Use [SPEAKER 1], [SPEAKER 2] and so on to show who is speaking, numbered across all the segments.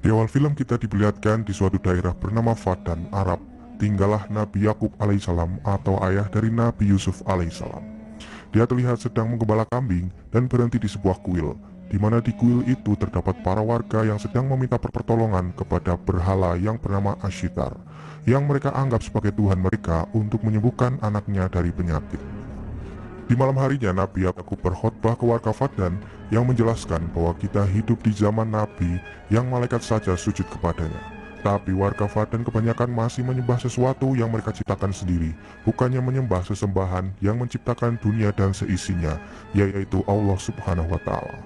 [SPEAKER 1] Di awal film kita diperlihatkan di suatu daerah bernama Fadan, Arab, tinggallah Nabi Yakub alaihissalam atau ayah dari Nabi Yusuf alaihissalam. Dia terlihat sedang menggembala kambing dan berhenti di sebuah kuil, di mana di kuil itu terdapat para warga yang sedang meminta pertolongan kepada berhala yang bernama Ashitar, yang mereka anggap sebagai Tuhan mereka untuk menyembuhkan anaknya dari penyakit. Di malam harinya Nabi Yakub berkhotbah ke warga Fadan yang menjelaskan bahwa kita hidup di zaman Nabi yang malaikat saja sujud kepadanya. Tapi warga Fadan kebanyakan masih menyembah sesuatu yang mereka ciptakan sendiri, bukannya menyembah sesembahan yang menciptakan dunia dan seisinya, yaitu Allah Subhanahu wa Ta'ala.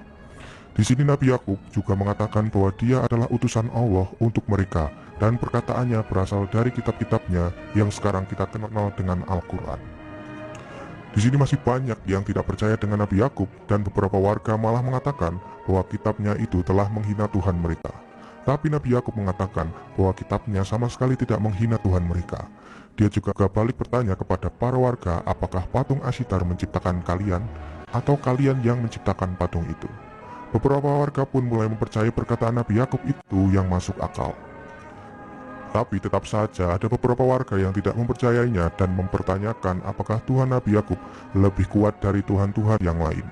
[SPEAKER 1] Di sini Nabi Yakub juga mengatakan bahwa dia adalah utusan Allah untuk mereka dan perkataannya berasal dari kitab-kitabnya yang sekarang kita kenal dengan Al-Quran. Di sini masih banyak yang tidak percaya dengan Nabi Yakub dan beberapa warga malah mengatakan bahwa kitabnya itu telah menghina Tuhan mereka. Tapi Nabi Yakub mengatakan bahwa kitabnya sama sekali tidak menghina Tuhan mereka. Dia juga balik bertanya kepada para warga apakah patung Ashitar menciptakan kalian atau kalian yang menciptakan patung itu. Beberapa warga pun mulai mempercayai perkataan Nabi Yakub itu yang masuk akal. Tapi tetap saja ada beberapa warga yang tidak mempercayainya dan mempertanyakan apakah Tuhan Nabi Yakub lebih kuat dari Tuhan-Tuhan yang lain.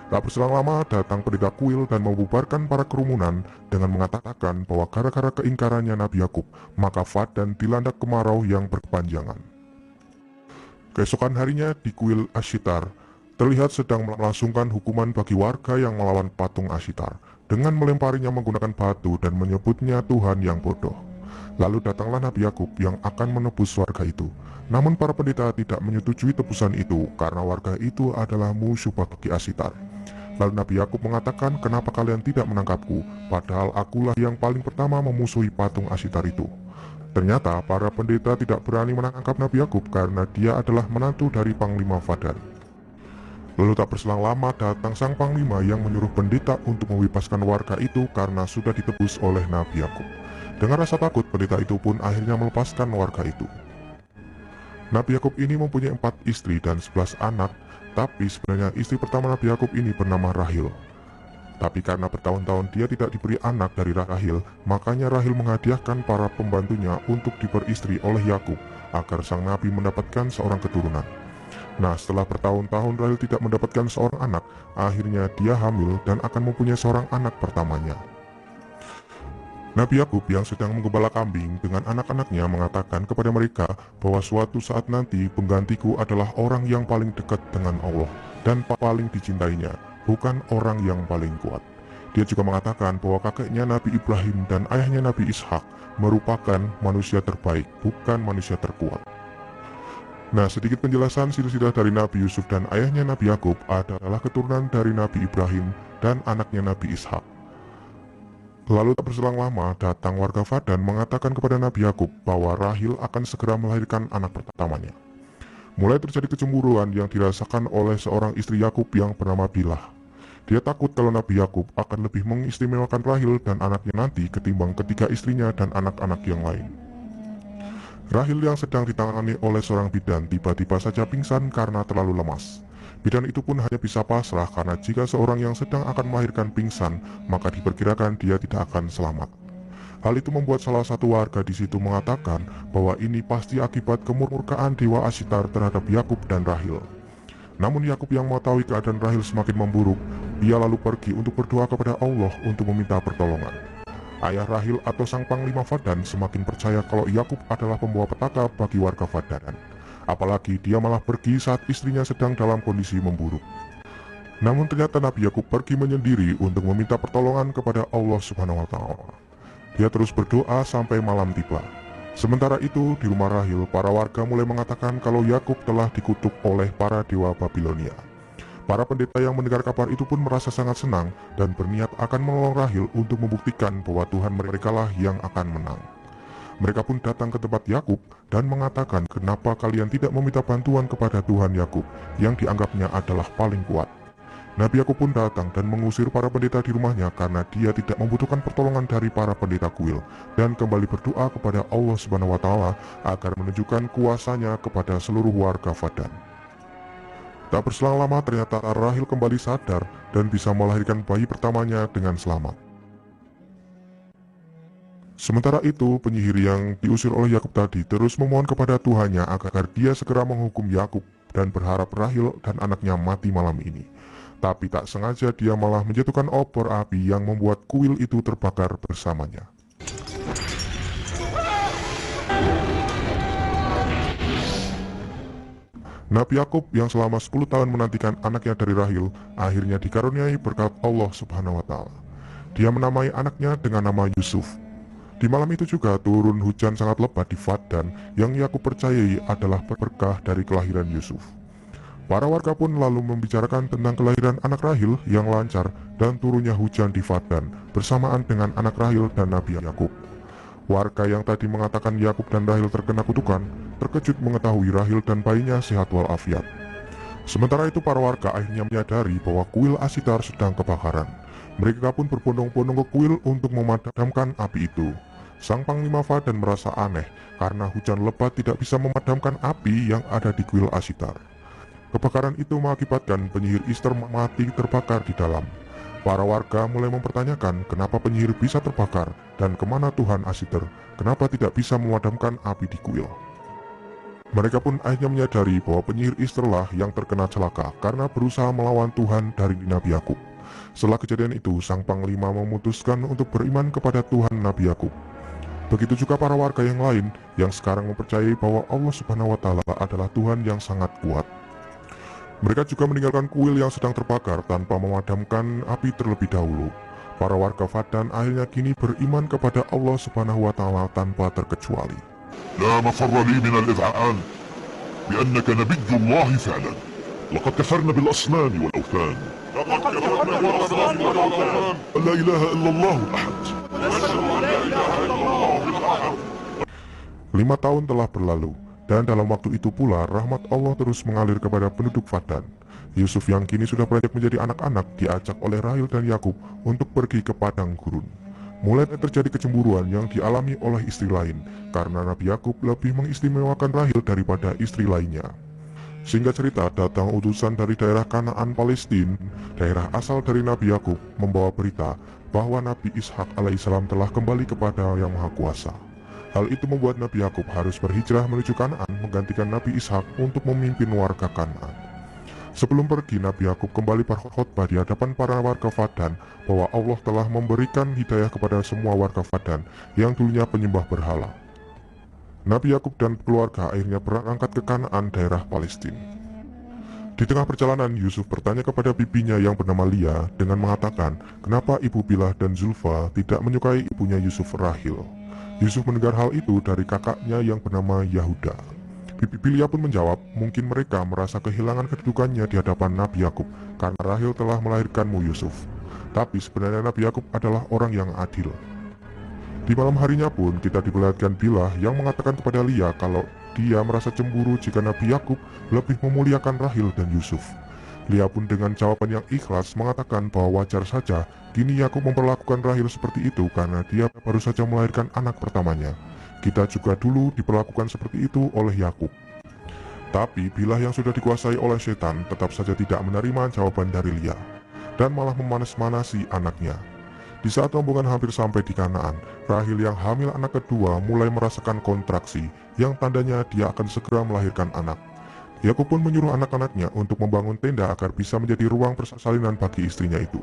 [SPEAKER 1] Tak berselang lama datang pendeta kuil dan membubarkan para kerumunan dengan mengatakan bahwa gara-gara keingkarannya Nabi Yakub, maka Fadan dilanda kemarau yang berkepanjangan. Keesokan harinya di kuil Ashitar, terlihat sedang melangsungkan hukuman bagi warga yang melawan patung Ashitar dengan melemparinya menggunakan batu dan menyebutnya Tuhan yang bodoh. Lalu datanglah Nabi Yakub yang akan menebus warga itu. Namun para pendeta tidak menyetujui tebusan itu karena warga itu adalah musuh bagi Ashitar. Lalu Nabi Yakub mengatakan, kenapa kalian tidak menangkapku, padahal akulah yang paling pertama memusuhi patung Ashitar itu. Ternyata para pendeta tidak berani menangkap Nabi Yakub karena dia adalah menantu dari Panglima Fadan. Lalu tak berselang lama datang sang Panglima yang menyuruh pendeta untuk membebaskan warga itu karena sudah ditebus oleh Nabi Yakub. Dengan rasa takut, pendeta itu pun akhirnya melepaskan warga itu. Nabi Yakub ini mempunyai 4 istri dan 11 anak, tapi sebenarnya istri pertama Nabi Yakub ini bernama Rahil. Tapi karena bertahun-tahun dia tidak diberi anak dari Rahil, makanya Rahil menghadiahkan para pembantunya untuk diperistri oleh Yakub agar sang Nabi mendapatkan seorang keturunan. Nah, setelah bertahun-tahun Rahil tidak mendapatkan seorang anak, akhirnya dia hamil dan akan mempunyai seorang anak pertamanya. Nabi Yakub yang sedang menggembala kambing dengan anak-anaknya mengatakan kepada mereka bahwa suatu saat nanti penggantiku adalah orang yang paling dekat dengan Allah dan paling dicintainya, bukan orang yang paling kuat. Dia juga mengatakan bahwa kakeknya Nabi Ibrahim dan ayahnya Nabi Ishak merupakan manusia terbaik, bukan manusia terkuat. Nah, sedikit penjelasan silsilah dari Nabi Yusuf dan ayahnya Nabi Yakub adalah keturunan dari Nabi Ibrahim dan anaknya Nabi Ishak. Lalu tak berselang lama datang warga Fadan mengatakan kepada Nabi Yakub bahwa Rahil akan segera melahirkan anak pertamanya. Mulai terjadi kecemburuan yang dirasakan oleh seorang istri Yakub yang bernama Bilah. Dia takut kalau Nabi Yakub akan lebih mengistimewakan Rahil dan anaknya nanti ketimbang ketiga istrinya dan anak-anak yang lain. Rahil yang sedang ditangani oleh seorang bidan tiba-tiba saja pingsan karena terlalu lemas. Bidan itu pun hanya bisa pasrah karena jika seorang yang sedang akan melahirkan pingsan, maka diperkirakan dia tidak akan selamat. Hal itu membuat salah satu warga di situ mengatakan bahwa ini pasti akibat kemurkaan dewa Ashitar terhadap Yakub dan Rahil. Namun Yakub yang mengetahui keadaan Rahil semakin memburuk, dia lalu pergi untuk berdoa kepada Allah untuk meminta pertolongan. Ayah Rahil atau sang Panglima Fadan semakin percaya kalau Yakub adalah pembawa petaka bagi warga Fadanan. Apalagi dia malah pergi saat istrinya sedang dalam kondisi memburuk. Namun ternyata Nabi Yakub pergi menyendiri untuk meminta pertolongan kepada Allah Subhanahu wa Ta'ala. Dia terus berdoa sampai malam tiba. Sementara itu di rumah Rahil, para warga mulai mengatakan kalau Yakub telah dikutuk oleh para dewa Babilonia. Para pendeta yang mendengar kabar itu pun merasa sangat senang dan berniat akan menolong Rahil untuk membuktikan bahwa Tuhan mereka lah yang akan menang. Mereka pun datang ke tempat Yakub dan mengatakan kenapa kalian tidak meminta bantuan kepada Tuhan Yakub yang dianggapnya adalah paling kuat. Nabi Yakub pun datang dan mengusir para pendeta di rumahnya karena dia tidak membutuhkan pertolongan dari para pendeta kuil dan kembali berdoa kepada Allah Subhanahu wa Ta'ala agar menunjukkan kuasanya kepada seluruh warga Fadan. Tak berselang lama ternyata Rahil kembali sadar dan bisa melahirkan bayi pertamanya dengan selamat. Sementara itu, penyihir yang diusir oleh Yakub tadi terus memohon kepada Tuhannya agar dia segera menghukum Yakub dan berharap Rahel dan anaknya mati malam ini. Tapi tak sengaja dia malah menjatuhkan obor api yang membuat kuil itu terbakar bersamanya. Nabi Yakub yang selama 10 tahun menantikan anaknya dari Rahel akhirnya dikaruniai berkat Allah Subhanahu wa Ta'ala. Dia menamai anaknya dengan nama Yusuf. Di malam itu juga turun hujan sangat lebat di Paddan yang Yakub percayai adalah berkah dari kelahiran Yusuf. Para warga pun lalu membicarakan tentang kelahiran anak Rahel yang lancar dan turunnya hujan di Paddan bersamaan dengan anak Rahel dan Nabi Yakub. Warga yang tadi mengatakan Yakub dan Rahel terkena kutukan terkejut mengetahui Rahel dan bayinya sehat walafiat. Sementara itu para warga akhirnya menyadari bahwa kuil Ashitar sedang kebakaran. Mereka pun berbondong-bondong ke kuil untuk memadamkan api itu. Sang Panglima Paddan merasa aneh karena hujan lebat tidak bisa memadamkan api yang ada di kuil Ashitar. Kebakaran itu mengakibatkan penyihir Ishtar mati terbakar di dalam. Para warga mulai mempertanyakan kenapa penyihir bisa terbakar dan kemana Tuhan Ashitar, kenapa tidak bisa memadamkan api di kuil. Mereka pun akhirnya menyadari bahwa penyihir Ishtar lah yang terkena celaka karena berusaha melawan Tuhan dari Nabi Yakub. Setelah kejadian itu, sang Panglima memutuskan untuk beriman kepada Tuhan Nabi Yakub. Begitu juga para warga yang lain yang sekarang mempercayai bahwa Allah Subhanahu wa Ta'ala adalah Tuhan yang sangat kuat. Mereka juga meninggalkan kuil yang sedang terbakar tanpa memadamkan api terlebih dahulu. Para warga Paddan akhirnya kini beriman kepada Allah Subhanahu wa Ta'ala tanpa terkecuali.
[SPEAKER 2] لا مفر لي من الإذعان بأنك نبي الله فعلا. لقد كفرنا بالأصنام والأوثان. لا إله إلا الله الأحد.
[SPEAKER 1] 5 tahun telah berlalu, dan dalam waktu itu pula rahmat Allah terus mengalir kepada penduduk Paddan. Yusuf yang kini sudah beranjak menjadi anak-anak diajak oleh Rahel dan Yakub untuk pergi ke padang gurun. Mulai terjadi kecemburuan yang dialami oleh istri lain, karena Nabi Yakub lebih mengistimewakan Rahel daripada istri lainnya. Singkat cerita, datang utusan dari daerah Kanaan Palestina, daerah asal dari Nabi Yakub, membawa berita bahwa Nabi Ishak alaihissalam telah kembali kepada Yang Maha Kuasa. Hal itu membuat Nabi Yakub harus berhijrah menuju Kanaan menggantikan Nabi Ishak untuk memimpin warga Kanaan. Sebelum pergi, Nabi Yakub kembali berkhotbah di hadapan para warga Paddan bahwa Allah telah memberikan hidayah kepada semua warga Paddan yang dulunya penyembah berhala. Nabi Yakub dan keluarga akhirnya berangkat ke Kanaan daerah Palestina. Di tengah perjalanan, Yusuf bertanya kepada bibinya yang bernama Lia dengan mengatakan kenapa ibu Bilhah dan Zulfa tidak menyukai ibunya Yusuf, Rahel. Yusuf mendengar hal itu dari kakaknya yang bernama Yahuda. Bibi Bilhah pun menjawab, mungkin mereka merasa kehilangan kedudukannya di hadapan Nabi Yakub karena Rahel telah melahirkanmu Yusuf. Tapi sebenarnya Nabi Yakub adalah orang yang adil. Di malam harinya pun kita diperlihatkan Bilhah yang mengatakan kepada Lia kalau dia merasa cemburu jika Nabi Yakub lebih memuliakan Rahel dan Yusuf. Lia pun dengan jawaban yang ikhlas mengatakan bahwa wajar saja kini Yakub memperlakukan Rahel seperti itu karena dia baru saja melahirkan anak pertamanya. Kita juga dulu diperlakukan seperti itu oleh Yakub. Tapi Bilhah yang sudah dikuasai oleh setan tetap saja tidak menerima jawaban dari Lia dan malah memanas-manasi anaknya. Di saat rombongan hampir sampai di Kanaan, Rahel yang hamil anak kedua mulai merasakan kontraksi yang tandanya dia akan segera melahirkan anak. Yakub pun menyuruh anak-anaknya untuk membangun tenda agar bisa menjadi ruang persalinan bagi istrinya itu.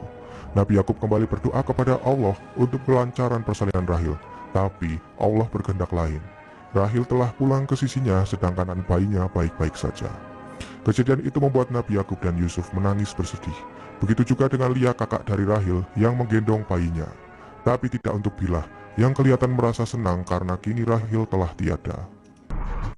[SPEAKER 1] Nabi Yakub kembali berdoa kepada Allah untuk kelancaran persalinan Rahel. Tapi Allah berkehendak lain. Rahel telah pulang ke sisinya sedangkan anak bayinya baik-baik saja. Kejadian itu membuat Nabi Yakub dan Yusuf menangis bersedih. Begitu juga dengan Lia kakak dari Rahel yang menggendong bayinya. Tapi tidak untuk Bilhah yang kelihatan merasa senang karena kini Rahel telah tiada.